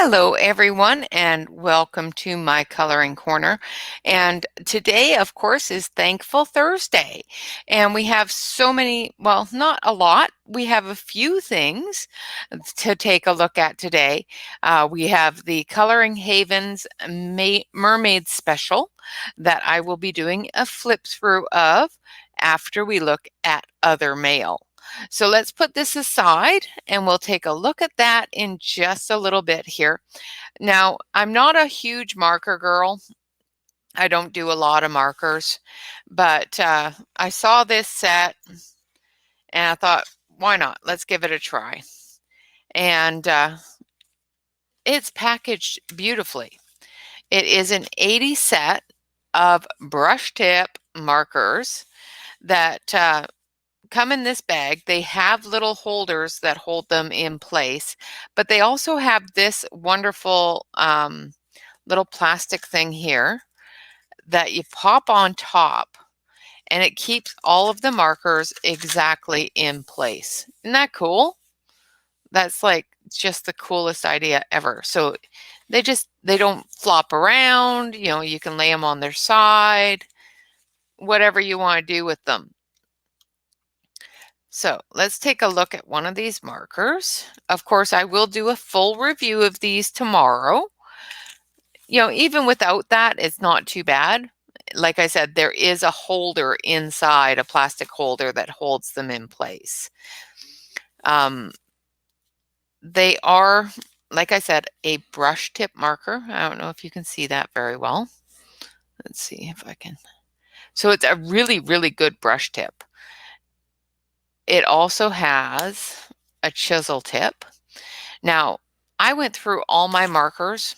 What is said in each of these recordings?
Hello, everyone, and welcome to My Coloring Corner. And today, of course, is Thankful Thursday. And we have so many, well, not a lot. We have a few things to take a look at today. We have the Coloring Havens Mermaid special that I will be doing a flip through of after we look at other mail. So let's put this aside and we'll take a look at that in just a little bit here. Now, I'm not a huge marker girl. I don't do a lot of markers, but I saw this set and I thought, why not? Let's give it a try. And it's packaged beautifully. It is an 80 set of brush tip markers that come in this bag. They have little holders that hold them in place, but they also have this wonderful little plastic thing here that you pop on top, and it keeps all of the markers exactly in place. Isn't that cool? That's like just the coolest idea ever. So they don't flop around. You can lay them on their side, whatever you want to do with them. So let's take a look at one of these markers. Of course, I will do a full review of these tomorrow. Even without that, it's not too bad. Like I said, there is a holder inside, a plastic holder that holds them in place. They are, like I said, a brush tip marker. I don't know if you can see that very well. Let's see if I can. So it's a really, really good brush tip. It also has a chisel tip. Now, I went through all my markers,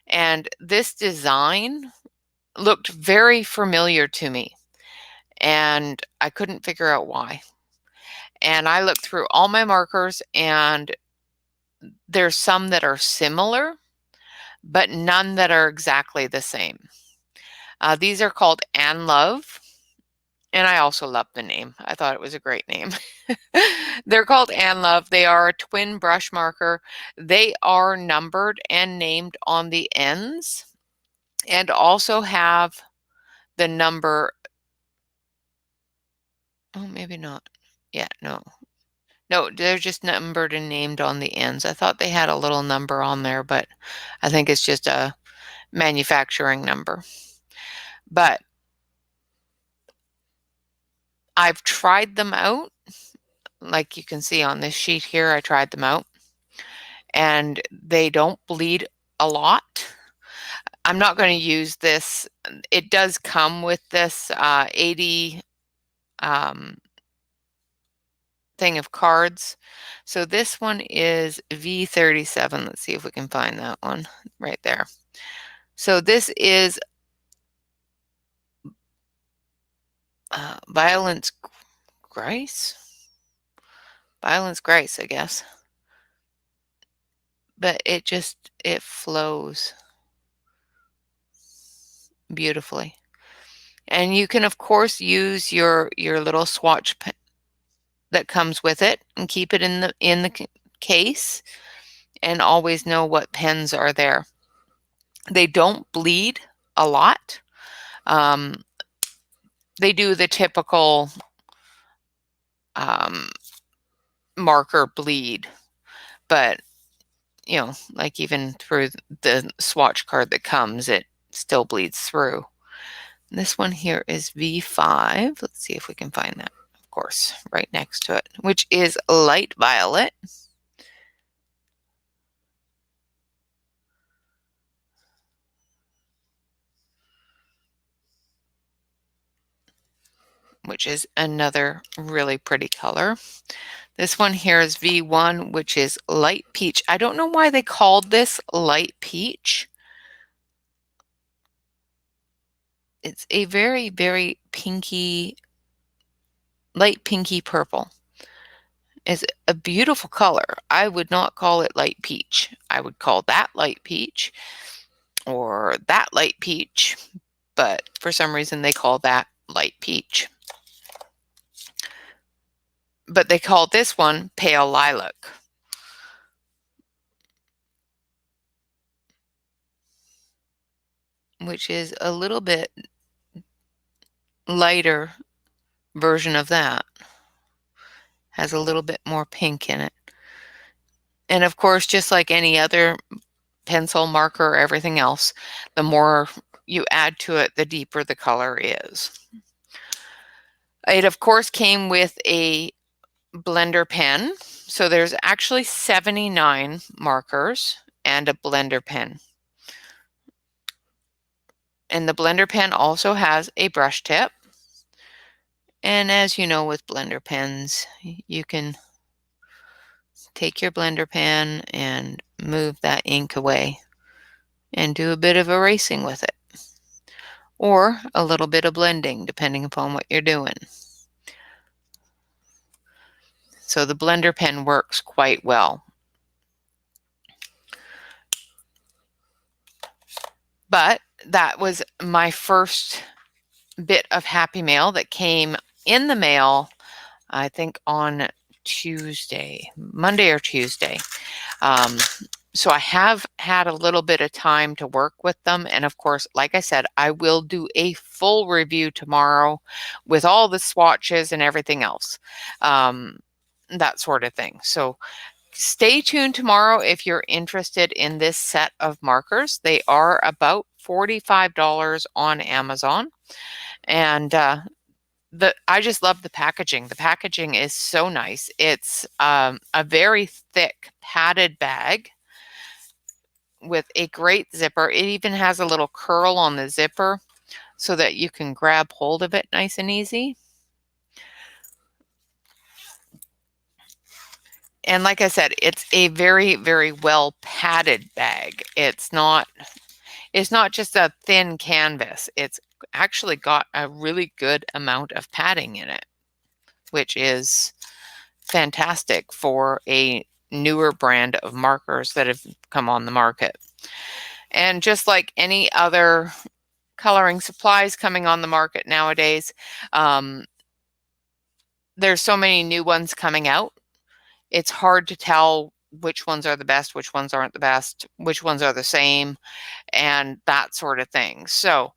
and this design looked very familiar to me, and I couldn't figure out why. And I looked through all my markers, and there's some that are similar, but none that are exactly the same. These are called Ann Love. And I also love the name. I thought it was a great name. They're called Ann Love. They are a twin brush marker. They are numbered and named on the ends, and also have the number. Oh, maybe not. Yeah, no. No, they're just numbered and named on the ends. I thought they had a little number on there, but I think it's just a manufacturing number. But I've tried them out. Like you can see on this sheet here, I tried them out, and they don't bleed a lot. I'm not going to use this. It does come with this 80 thing of cards. So this one is V37. Let's see if we can find that one right there. So this is Violence Grace? Violence Grace, I guess. But it flows beautifully. And you can, of course, use your little swatch pen that comes with it and keep it in the case, and always know what pens are there. They don't bleed a lot. They do the typical marker bleed, but like even through the swatch card that comes, it still bleeds through. This one here is V5. Let's see if we can find that. Of course, right next to it, which is light violet. Which is another really pretty color. This one here is V1, which is light peach. I don't know why they called this light peach. It's a very, very pinky, light pinky purple. It's a beautiful color. I would not call it light peach. I would call that light peach or that light peach, but for some reason they call that light peach. But they call this one pale lilac. which is a little bit lighter version of that. Has a little bit more pink in it. And of course, just like any other pencil, marker, or everything else, the more you add to it, the deeper the color is. It, of course, came with a blender pen. So there's actually 79 markers and a blender pen. And the blender pen also has a brush tip. And as you know, with blender pens, you can take your blender pen and move that ink away and do a bit of erasing with it, or a little bit of blending, depending upon what you're doing. So the blender pen works quite well. But that was my first bit of happy mail that came in the mail, I think on Tuesday, Monday or Tuesday. So I have had a little bit of time to work with them. And of course, like I said, I will do a full review tomorrow with all the swatches and everything else, that sort of thing. So stay tuned tomorrow if you're interested in this set of markers. They are about $45 on Amazon. And I just love the packaging. The packaging is so nice. It's a very thick padded bag with a great zipper. It even has a little curl on the zipper so that you can grab hold of it nice and easy. And like I said, it's a very, very well padded bag. It's not just a thin canvas. It's actually got a really good amount of padding in it, which is fantastic for a newer brand of markers that have come on the market. And just like any other coloring supplies coming on the market nowadays, there's so many new ones coming out. It's hard to tell which ones are the best, which ones aren't the best, which ones are the same, and that sort of thing. So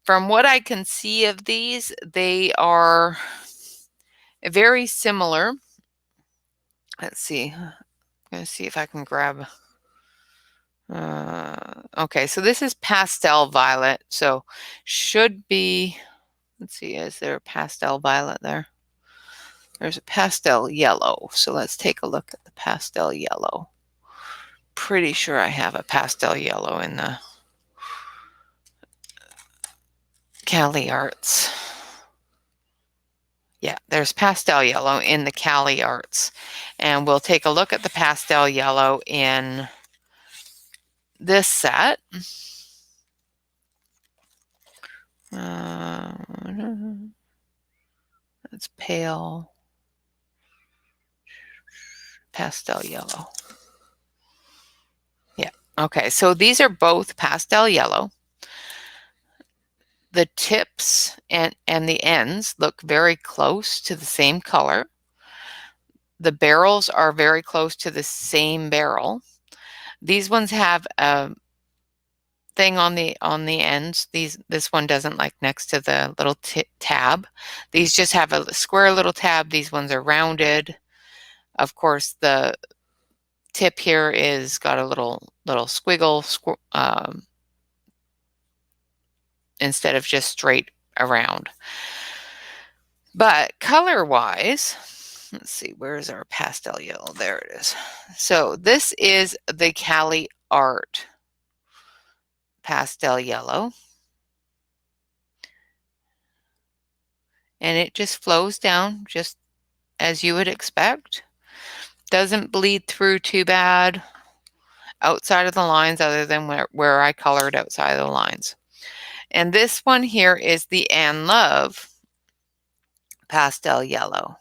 from what I can see of these, they are very similar. Let's see. I'm going to see if I can grab. Okay, so this is pastel violet. So should be, let's see, is there a pastel violet there? There's a pastel yellow. So let's take a look at the pastel yellow. Pretty sure I have a pastel yellow in the Cali Arts. Yeah, there's pastel yellow in the Cali Arts. And we'll take a look at the pastel yellow in this set. It's pale pastel yellow. Yeah, okay, so these are both pastel yellow. The tips and the ends look very close to the same color. The barrels are very close to the same barrel. These ones have a thing on the ends. This one doesn't, like next to the little tab. These just have a square little tab. These ones are rounded. Of course, the tip here is got a little squiggle instead of just straight around. But color-wise, let's see, where's our pastel yellow? There it is. So this is the Cali Art pastel yellow. And it just flows down just as you would expect. Doesn't bleed through too bad outside of the lines, other than where I colored outside of the lines. And this one here is the Ann Love pastel yellow.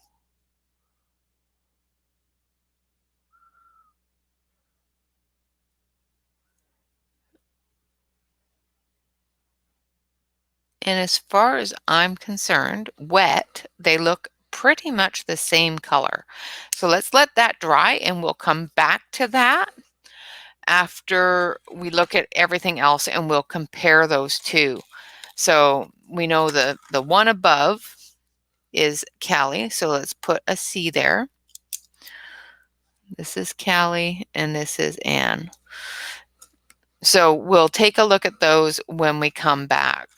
And as far as I'm concerned, wet, they look pretty much the same color. So let's let that dry and we'll come back to that after we look at everything else, and we'll compare those two. So we know the one above is Callie, so let's put a C there. This is Callie, and this is Anne. So we'll take a look at those when we come back,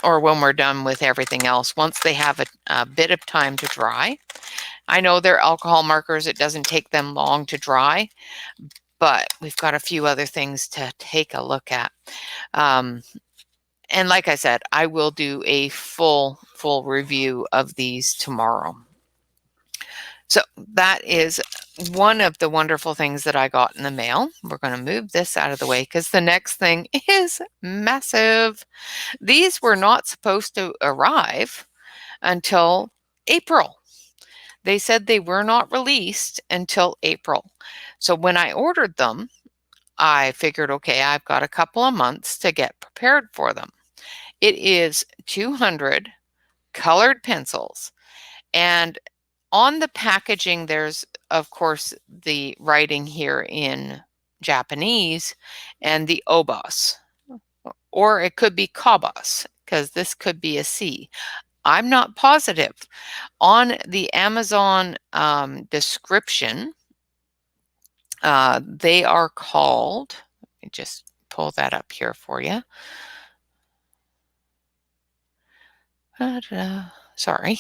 or when we're done with everything else, once they have a bit of time to dry. I know they're alcohol markers. It doesn't take them long to dry, but we've got a few other things to take a look at. And like I said, I will do a full review of these tomorrow. So that is one of the wonderful things that I got in the mail. We're going to move this out of the way because the next thing is massive. These were not supposed to arrive until April. They said they were not released until April. So when I ordered them, I figured, okay, I've got a couple of months to get prepared for them. It is 200 colored pencils, and on the packaging, there's, of course, the writing here in Japanese and the obas, or it could be kabas, because this could be a C. I'm not positive. On the Amazon description, they are called, let me just pull that up here for you. Sorry.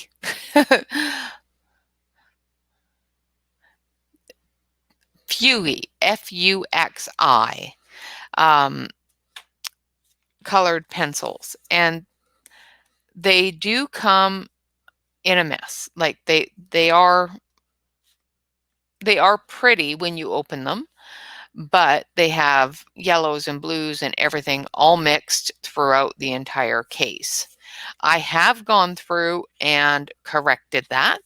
Fuixi, Fuxi, colored pencils. And they do come in a mess. Like they are pretty when you open them, but they have yellows and blues and everything all mixed throughout the entire case. I have gone through and corrected that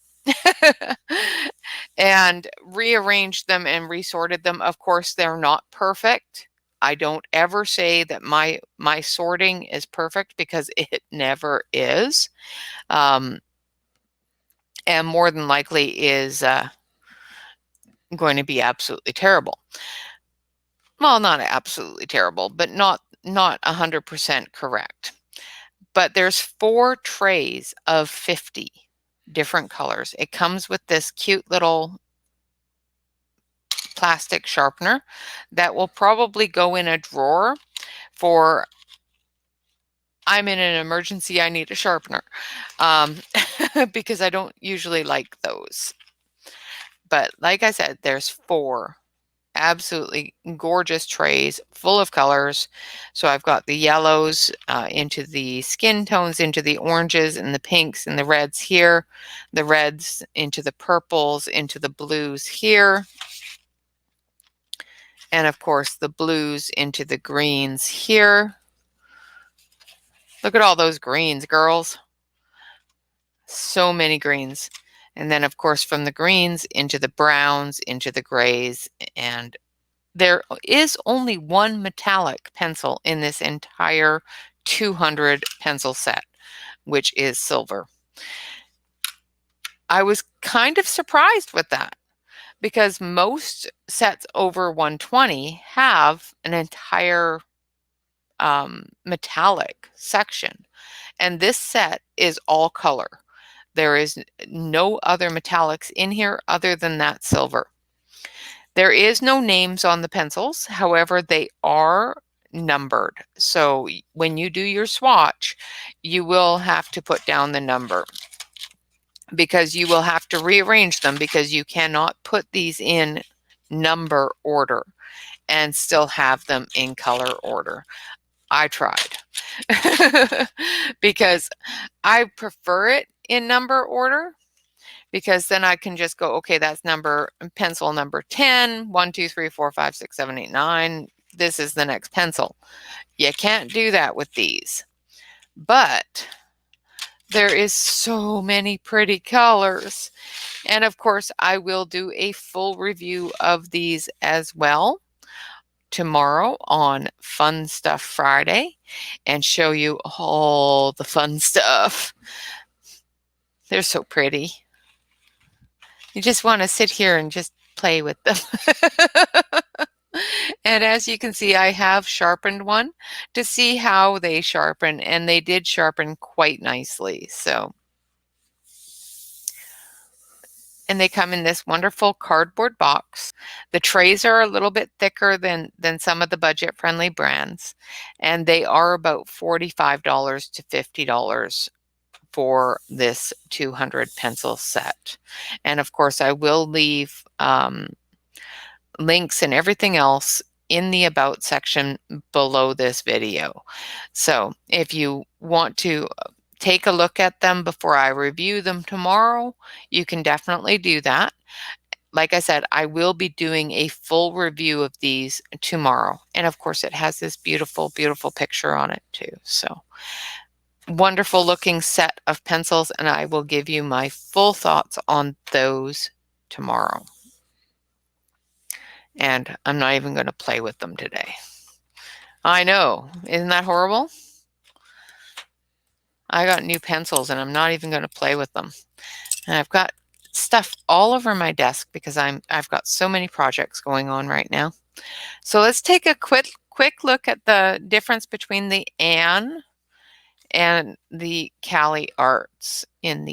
and rearranged them and resorted them. Of course, they're not perfect. I don't ever say that my sorting is perfect, because it never is. And more than likely is going to be absolutely terrible. Well, not absolutely terrible, but not 100% correct. But there's 4 trays of 50 different colors. It comes with this cute little plastic sharpener that will probably go in a drawer for, I'm in an emergency, I need a sharpener, because I don't usually like those. But like I said, there's 4 absolutely gorgeous trays full of colors. So I've got the yellows into the skin tones, into the oranges and the pinks and the reds here, the reds into the purples, into the blues here, and of course the blues into the greens here. Look at all those greens, girls. So many greens. And then of course from the greens into the browns, into the grays, and there is only one metallic pencil in this entire 200 pencil set, which is silver. I was kind of surprised with that, because most sets over 120 have an entire metallic section, and this set is all color. There is no other metallics in here other than that silver. There is no names on the pencils. However, they are numbered. So when you do your swatch, you will have to put down the number, because you will have to rearrange them, because you cannot put these in number order and still have them in color order. I tried because I prefer it in number order, because then I can just go, okay, that's pencil number 10, 1, 2, 3, 4, 5, 6, 7, 8, 9. This is the next pencil. You can't do that with these. But there is so many pretty colors. And of course, I will do a full review of these as well tomorrow on Fun Stuff Friday, and show you all the fun stuff. They're so pretty. You just want to sit here and just play with them. And as you can see, I have sharpened one to see how they sharpen, and they did sharpen quite nicely. So, and they come in this wonderful cardboard box. The trays are a little bit thicker than some of the budget-friendly brands, and they are about $45 to $50 for this 200 pencil set. And of course, I will leave links and everything else in the About section below this video. So if you want to take a look at them before I review them tomorrow, you can definitely do that. Like I said, I will be doing a full review of these tomorrow. And of course, it has this beautiful, beautiful picture on it too. So wonderful looking set of pencils, and I will give you my full thoughts on those tomorrow. And I'm not even going to play with them today. I know, isn't that horrible? I got new pencils and I'm not even going to play with them. And I've got stuff all over my desk because I've got so many projects going on right now. So let's take a quick look at the difference between the Anne and the Cali Arts in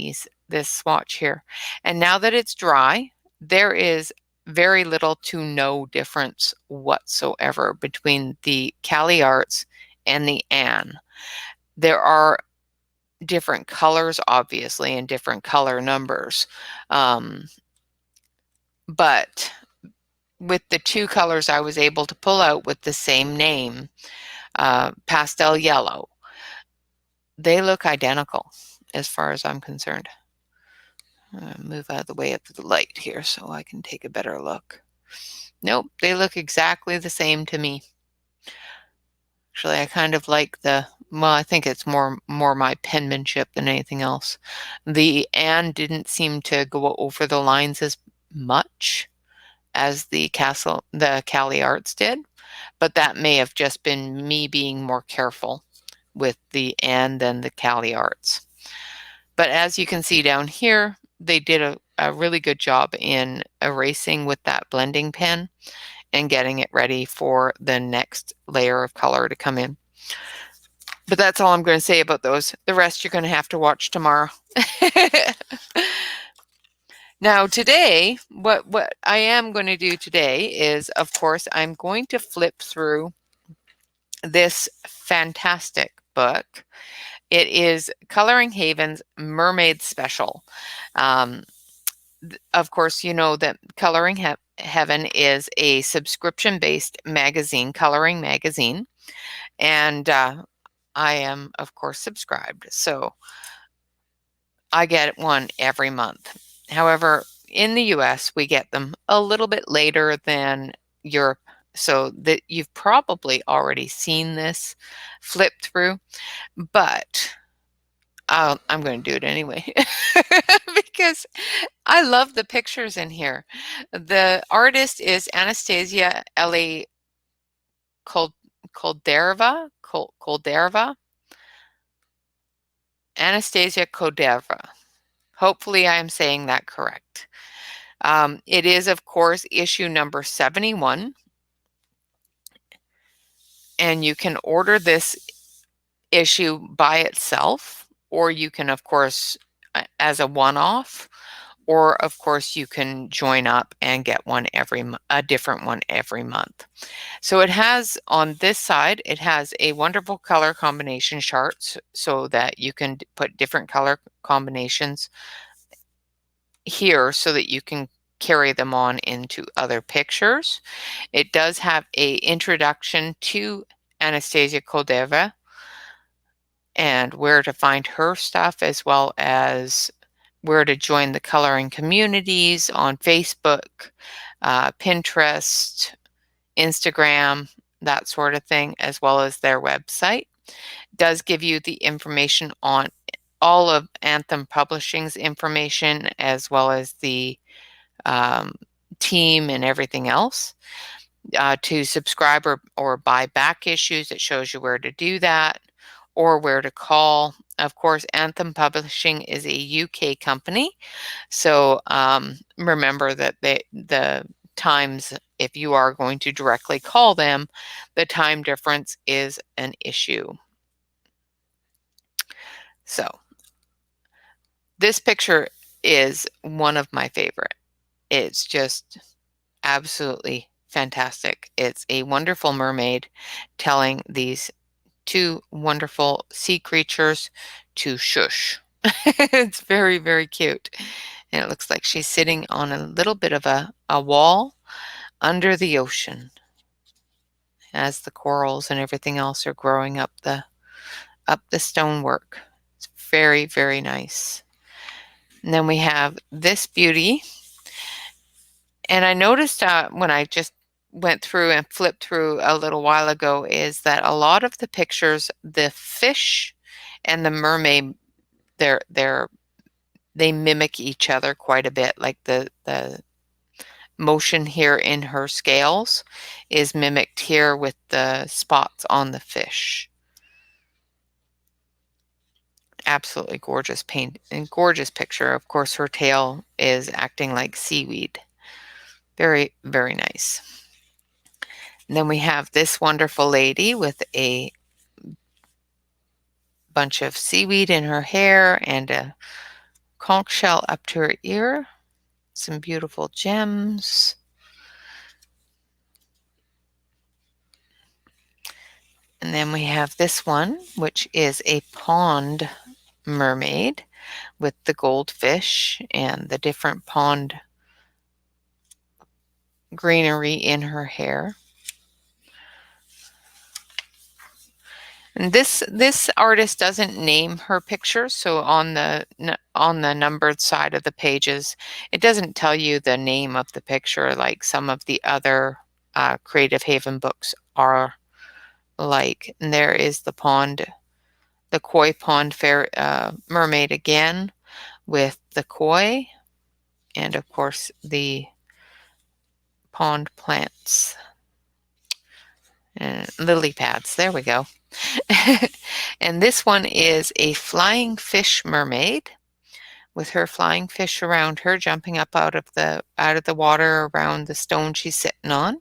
this swatch here. And now that it's dry, there is very little to no difference whatsoever between the Cali Arts and the Anne. There are different colors, obviously, and different color numbers. But with the two colors I was able to pull out with the same name, pastel yellow, they look identical as far as I'm concerned. Move out of the way of the light here so I can take a better look. Nope, they look exactly the same to me. Actually, I kind of like well, I think it's more my penmanship than anything else. The Anne didn't seem to go over the lines as much as the Cali Arts did, but that may have just been me being more careful with the Anne than the Cali Arts. But as you can see down here, they did a really good job in erasing with that blending pen and getting it ready for the next layer of color to come in. But that's all I'm going to say about those. The rest you're going to have to watch tomorrow. Now today, what I am going to do today is, of course, I'm going to flip through this fantastic book. It is Coloring Haven's Mermaid Special. Of course, you know that Coloring Heaven is a subscription-based magazine, coloring magazine, and I am, of course, subscribed. So I get one every month. However, in the US, we get them a little bit later than Europe, so that you've probably already seen this flip through, but I'm going to do it anyway because I love the pictures in here. The artist is Anastasia Eli Kolderva. Anastasia Kolderva. Hopefully I am saying that correct. It is, of course, issue number 71. And you can order this issue by itself, or you can, of course, as a one-off, or of course you can join up and get a different one every month. So it has, on this side, it has a wonderful color combination chart so that you can put different color combinations here so that you can carry them on into other pictures. It does have a introduction to Anastasia Koldeva and where to find her stuff, as well as where to join the coloring communities on Facebook, Pinterest, Instagram, that sort of thing, as well as their website. It does give you the information on all of Anthem Publishing's information, as well as the team and everything else. To subscribe or buy back issues, it shows you where to do that or where to call. Of course, Anthem Publishing is a UK company, so remember that the times, if you are going to directly call them, the time difference is an issue. So this picture is one of my favorite. It's just absolutely fantastic. It's a wonderful mermaid telling these two wonderful sea creatures to shush. It's very, very cute. And it looks like she's sitting on a little bit of a wall under the ocean as the corals and everything else are growing up the stonework. It's very, very nice. And then we have this beauty. And I noticed when I just went through and flipped through a little while ago is that a lot of the pictures, the fish and the mermaid, they mimic each other quite a bit. Like the motion here in her scales is mimicked here with the spots on the fish. Absolutely gorgeous paint and gorgeous picture. Of course, her tail is acting like seaweed. Very, very nice. And then we have this wonderful lady with a bunch of seaweed in her hair and a conch shell up to her ear. Some beautiful gems. And then we have this one, which is a pond mermaid with the goldfish and the different pond greenery in her hair. And this artist doesn't name her pictures, so on the numbered side of the pages, it doesn't tell you the name of the picture like some of the other Creative Haven books are like. And there is the pond, the koi pond mermaid again with the koi, and of course the pond plants and lily pads. There we go. And this one is a flying fish mermaid with her flying fish around her, jumping up out of the water around the stone she's sitting on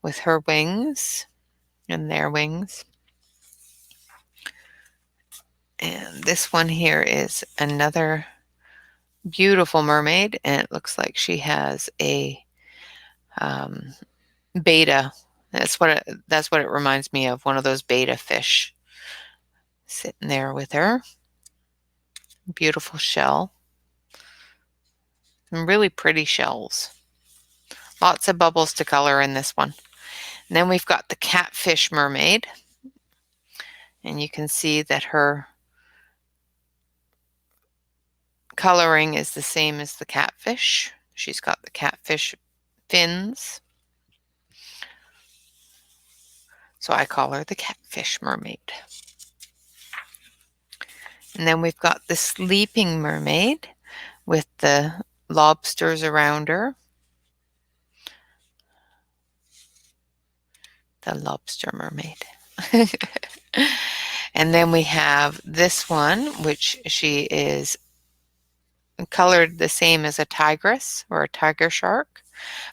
with her wings and their wings. And this one here is another beautiful mermaid, and it looks like she has a betta. That's what it reminds me of, one of those betta fish sitting there with her. Beautiful shell. Some really pretty shells. Lots of bubbles to color in this one. And then we've got the catfish mermaid. And you can see that her coloring is the same as the catfish. She's got the catfish fins. So I call her the catfish mermaid. And then we've got the sleeping mermaid with the lobsters around her. The lobster mermaid. And then we have this one, which she is colored the same as a tigress or a tiger shark,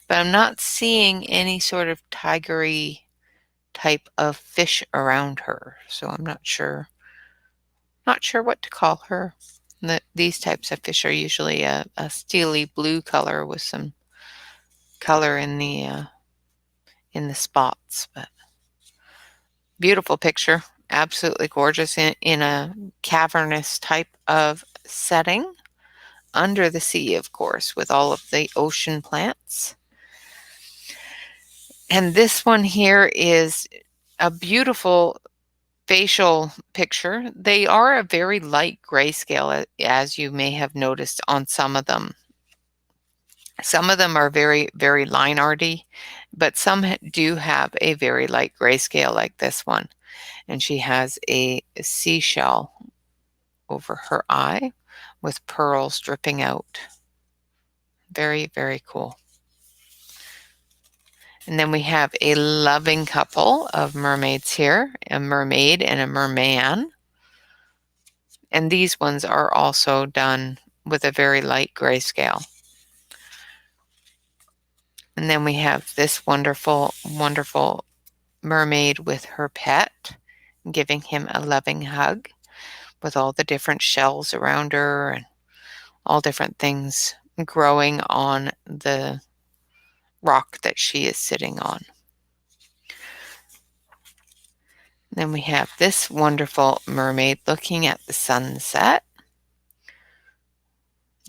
but I'm not seeing any sort of tigery type of fish around her, so I'm not sure what to call her. These types of fish are usually a steely blue color with some color in the spots. But beautiful picture, absolutely gorgeous in a cavernous type of setting under the sea, of course, with all of the ocean plants. And this one here is a beautiful facial picture. They are a very light grayscale, as you may have noticed on some of them. Some of them are very, very line arty, but some do have a very light grayscale like this one. And she has a seashell over her eye with pearls dripping out. Very, very cool. And then we have a loving couple of mermaids here, a mermaid and a merman. And these ones are also done with a very light grayscale. And then we have this wonderful, wonderful mermaid with her pet, giving him a loving hug with all the different shells around her and all different things growing on the rock that she is sitting on. Then we have this wonderful mermaid looking at the sunset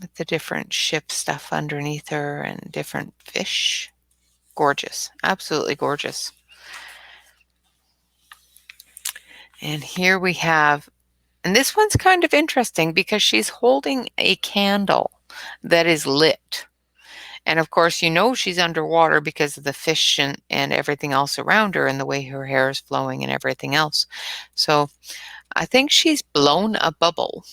with the different ship stuff underneath her and different fish. Gorgeous, absolutely gorgeous. And here we have, and this one's kind of interesting because she's holding a candle that is lit. And of course, you know she's underwater because of the fish and everything else around her and the way her hair is flowing and everything else. So I think she's blown a bubble.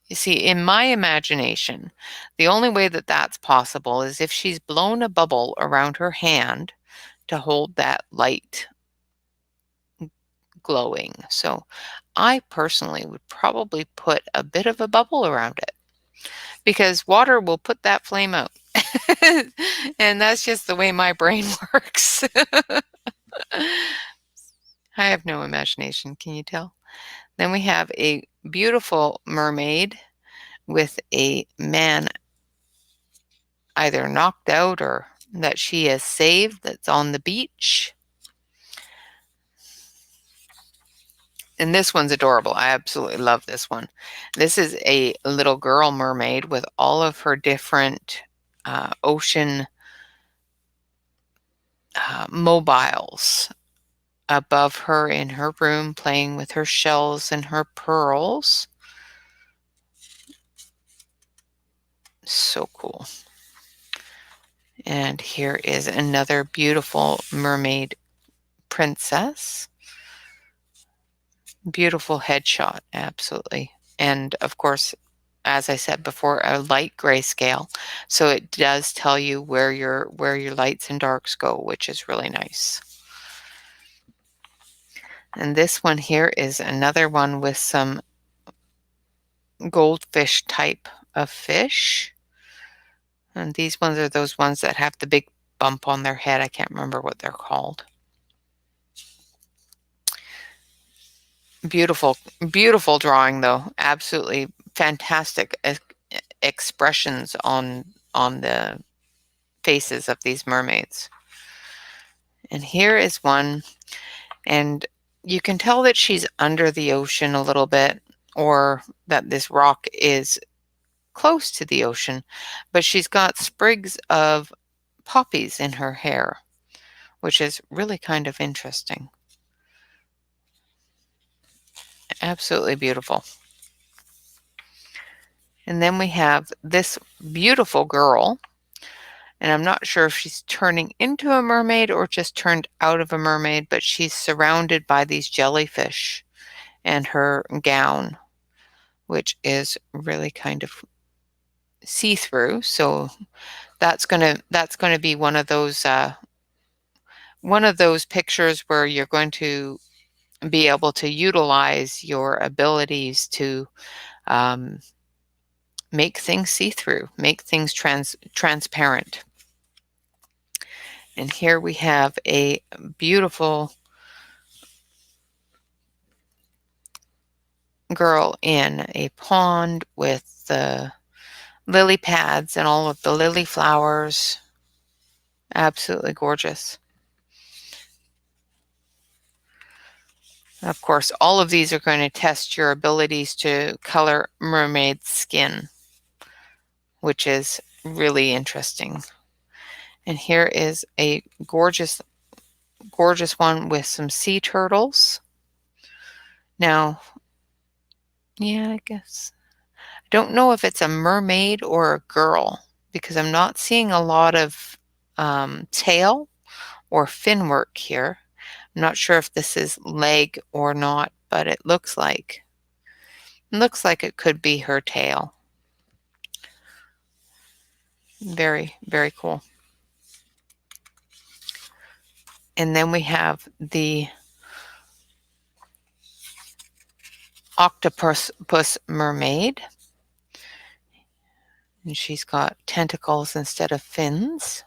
You see, in my imagination, the only way that that's possible is if she's blown a bubble around her hand to hold that light glowing. So I personally would probably put a bit of a bubble around it because water will put that flame out. And that's just the way my brain works. I have no imagination, can you tell? Then we have a beautiful mermaid with a man either knocked out or that she has saved that's on the beach. And this one's adorable. I absolutely love this one. This is a little girl mermaid with all of her different ocean mobiles above her in her room, playing with her shells and her pearls. So cool. And here is another beautiful mermaid princess. Beautiful headshot, absolutely. And of course, as I said before, a light grayscale. So it does tell you where your lights and darks go, which is really nice. And this one here is another one with some goldfish type of fish. And these ones are those ones that have the big bump on their head. I can't remember what they're called. Beautiful, beautiful drawing though. Absolutely fantastic expressions on the faces of these mermaids. And here is one, and you can tell that she's under the ocean a little bit, or that this rock is close to the ocean, but she's got sprigs of poppies in her hair, which is really kind of interesting. Absolutely beautiful. And then we have this beautiful girl, and I'm not sure if she's turning into a mermaid or just turned out of a mermaid, but she's surrounded by these jellyfish and her gown, which is really kind of see-through. So that's gonna be one of those pictures where you're going to be able to utilize your abilities to make things see-through, make things transparent. And here we have a beautiful girl in a pond with the lily pads and all of the lily flowers. Absolutely gorgeous. Of course, all of these are going to test your abilities to color mermaid skin, which is really interesting. And here is a gorgeous, gorgeous one with some sea turtles. Now, yeah, I guess. I don't know if it's a mermaid or a girl because I'm not seeing a lot of tail or fin work here. I'm not sure if this is leg or not, but it looks like it could be her tail. Very, very cool. And then we have the octopus mermaid. And she's got tentacles instead of fins.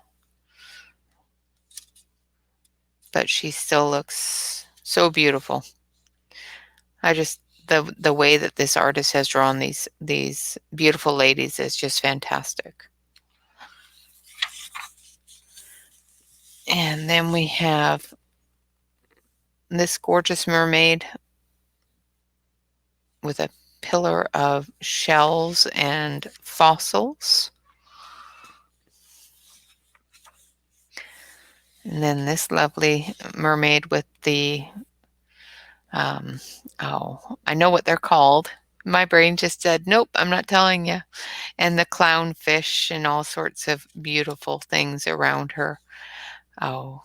but she still looks so beautiful. I just the way that this artist has drawn these beautiful ladies is just fantastic. And then we have this gorgeous mermaid with a pillar of shells and fossils. And then this lovely mermaid with the, oh, I know what they're called. My brain just said, nope, I'm not telling you. And the clownfish and all sorts of beautiful things around her. Oh,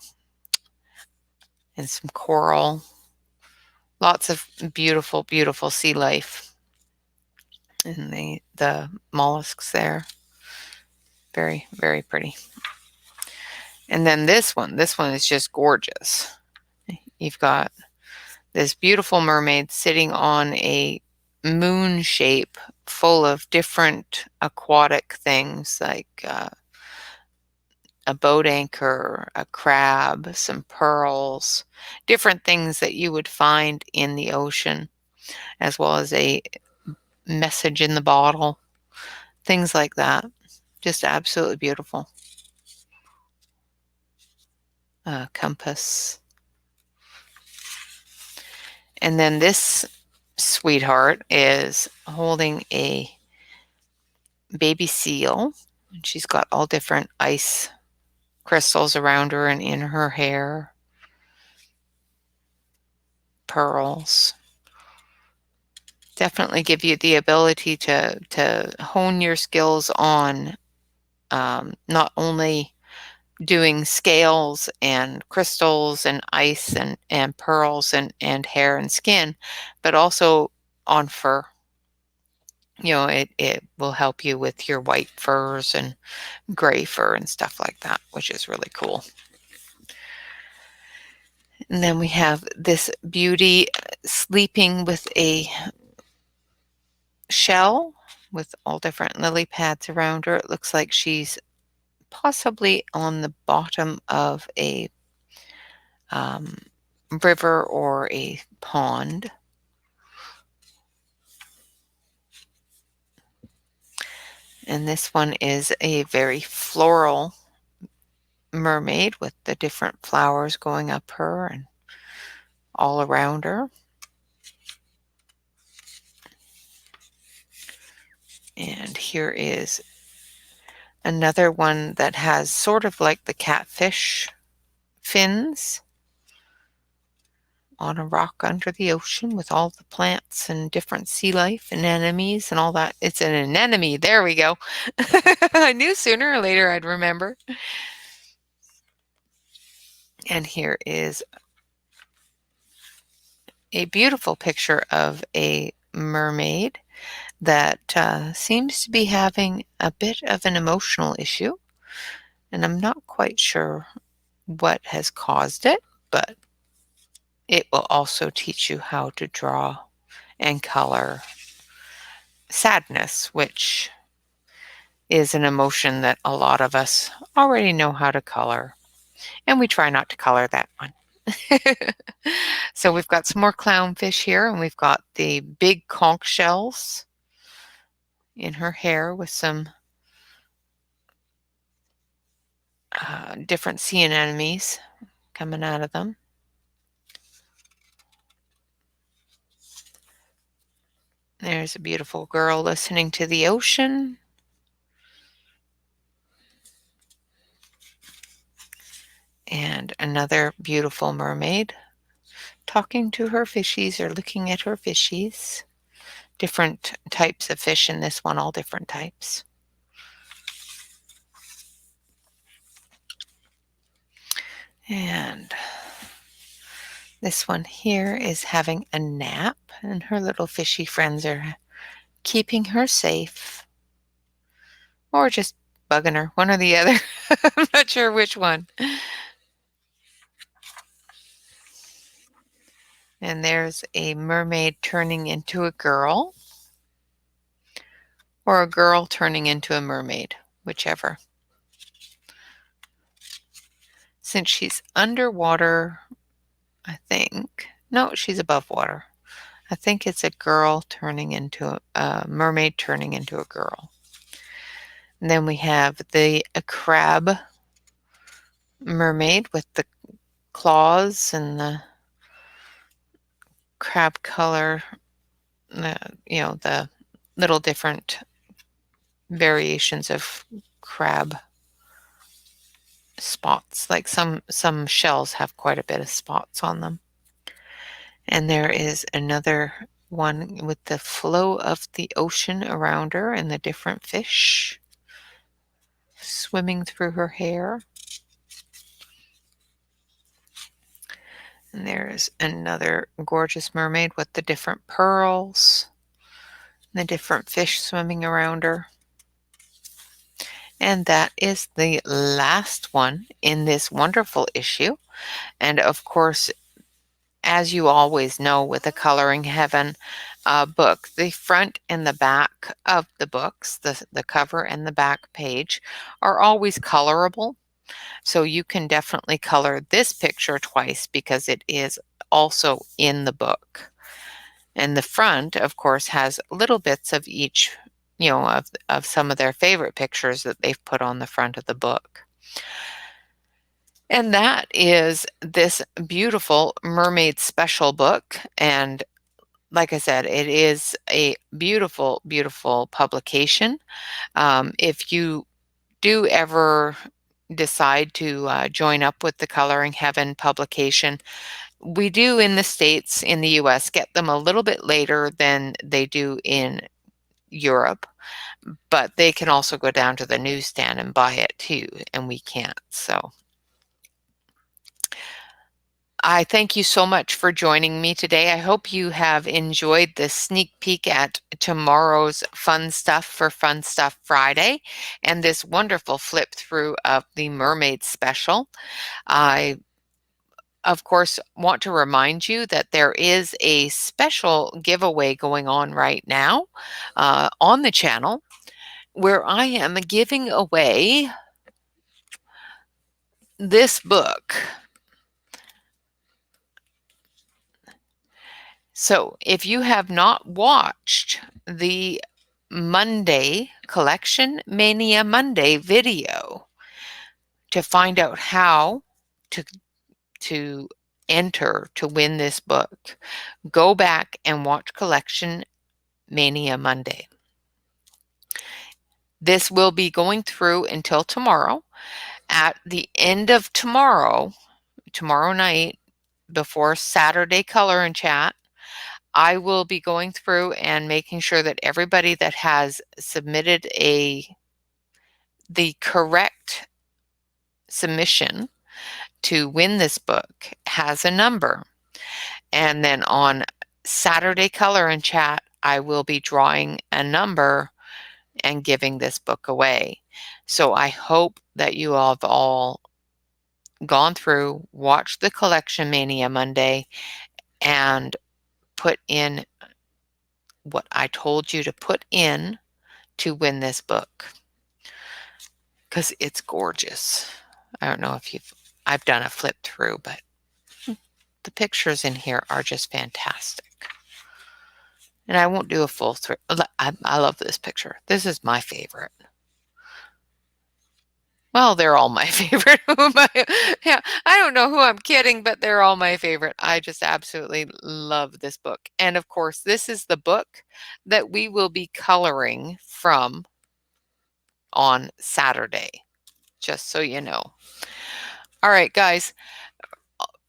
and some coral. Lots of beautiful, beautiful sea life. And the mollusks there. Very, very pretty. And then this one is just gorgeous. You've got this beautiful mermaid sitting on a moon shape full of different aquatic things like a boat anchor, a crab, some pearls, different things that you would find in the ocean, as well as a message in the bottle, things like that. Just absolutely beautiful. Compass. And then this sweetheart is holding a baby seal. And she's got all different ice crystals around her and in her hair. Pearls. Definitely give you the ability to hone your skills on not only doing scales and crystals and ice and pearls and hair and skin, but also on fur. You know, it will help you with your white furs and gray fur and stuff like that, which is really cool. And then we have this beauty sleeping with a shell with all different lily pads around her. It looks like she's possibly on the bottom of a um, river or a pond. And this one is a very floral mermaid with the different flowers going up her and all around her. And here is another one that has sort of like the catfish fins on a rock under the ocean with all the plants and different sea life, anemones and all that. It's an anemone. There we go. I knew sooner or later I'd remember. And here is a beautiful picture of a mermaid that seems to be having a bit of an emotional issue. And I'm not quite sure what has caused it, but it will also teach you how to draw and color sadness, which is an emotion that a lot of us already know how to color, and we try not to color that one. So we've got some more clownfish here, and we've got the big conch shells in her hair with some different sea anemones coming out of them. There's a beautiful girl listening to the ocean. And another beautiful mermaid talking to her fishies or looking at her fishies. Different types of fish in this one, all different types. And this one here is having a nap, and her little fishy friends are keeping her safe or just bugging her, one or the other. I'm not sure which one. And there's a mermaid turning into a girl, or a girl turning into a mermaid, whichever. since she's underwater, I think. No, she's above water. I think it's a girl turning into a mermaid turning into a girl. And then we have a crab mermaid with the claws and the crab color, the little different variations of crab spots. Like some shells have quite a bit of spots on them. And there is another one with the flow of the ocean around her and the different fish swimming through her hair. And there's another gorgeous mermaid with the different pearls and the different fish swimming around her. And that is the last one in this wonderful issue. And of course, as you always know with a Coloring Heaven book, the front and the back of the books, the cover and the back page, are always colorable. So you can definitely color this picture twice because it is also in the book. And the front, of course, has little bits of each, of some of their favorite pictures that they've put on the front of the book. And that is this beautiful Mermaid special book. And like I said, it is a beautiful, beautiful publication. If you do ever decide to join up with the Coloring Heaven publication, we do in the States, in the US, get them a little bit later than they do in Europe, but they can also go down to the newsstand and buy it too, and we can't. So I thank you so much for joining me today. I hope you have enjoyed this sneak peek at tomorrow's Fun Stuff for Fun Stuff Friday and this wonderful flip through of the Mermaid special. I, of course, want to remind you that there is a special giveaway going on right now on the channel where I am giving away this book. So if you have not watched the Monday Collection Mania Monday video to find out how to enter to win this book, go back and watch Collection Mania Monday. This will be going through until tomorrow. At the end of tomorrow night, before Saturday Color and Chat, I will be going through and making sure that everybody that has submitted the correct submission to win this book has a number. And then on Saturday Color and Chat, I will be drawing a number and giving this book away. So I hope that you have all gone through, watched the Collection Mania Monday, and put in what I told you to put in to win this book, because it's gorgeous. I don't know if I've done a flip through, but the pictures in here are just fantastic. And I won't do a full through. I love this picture. This is my favorite. Well, they're all my favorite. Yeah, I don't know who I'm kidding, but they're all my favorite. I just absolutely love this book. And of course, this is the book that we will be coloring from on Saturday, just so you know. All right, guys,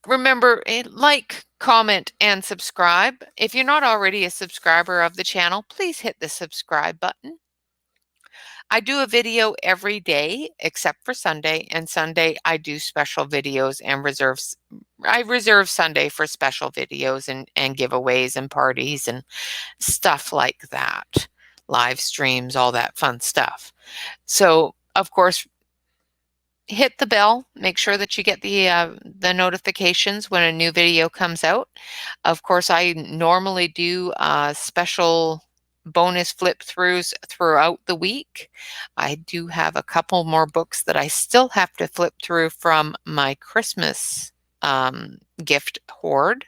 remember, like, comment, and subscribe. If you're not already a subscriber of the channel, please hit the subscribe button. I do a video every day except for Sunday, and Sunday I do special videos and I reserve Sunday for special videos and giveaways and parties and stuff like that. Live streams, all that fun stuff. So, of course, hit the bell. Make sure that you get the notifications when a new video comes out. Of course, I normally do special bonus flip throughs throughout the week. I do have a couple more books that I still have to flip through from my Christmas gift hoard.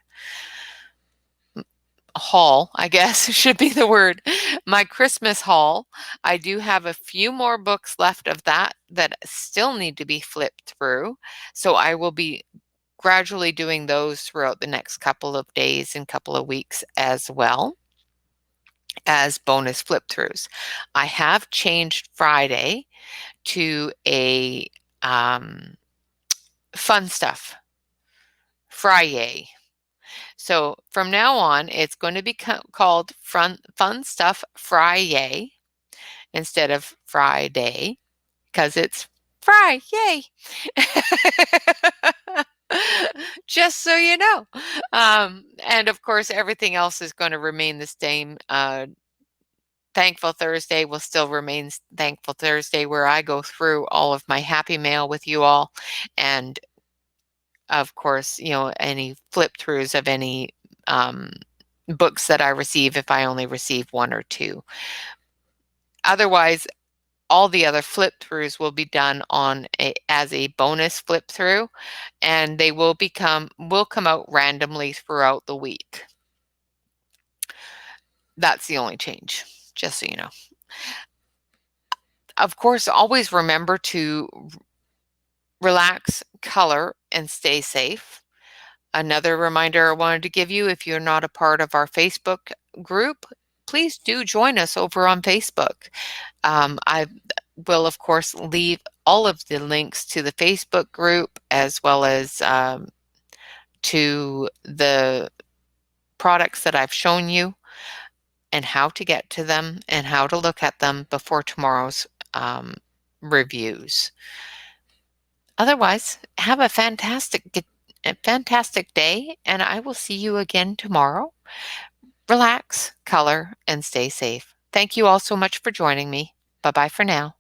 Haul, I guess should be the word. My Christmas haul. I do have a few more books left of that that still need to be flipped through. So I will be gradually doing those throughout the next couple of days and couple of weeks as well as bonus flip throughs. I have changed Friday to a fun stuff Friday. So from now on, it's going to be called Fun Stuff Friday instead of Friday because it's Friday. Just so you know. And of course, everything else is going to remain the same. Thankful Thursday will still remain Thankful Thursday, where I go through all of my happy mail with you all. And of course, any flip throughs of any books that I receive if I only receive one or two. Otherwise, all the other flip throughs will be done as a bonus flip through, and they will come out randomly throughout the week. That's the only change, just so you know. Of course, always remember to relax, color, and stay safe. Another reminder I wanted to give you, if you're not a part of our Facebook group, please do join us over on Facebook. I will, of course, leave all of the links to the Facebook group as well as to the products that I've shown you and how to get to them and how to look at them before tomorrow's reviews. Otherwise, have a fantastic day, and I will see you again tomorrow. Relax, color, and stay safe. Thank you all so much for joining me. Bye-bye for now.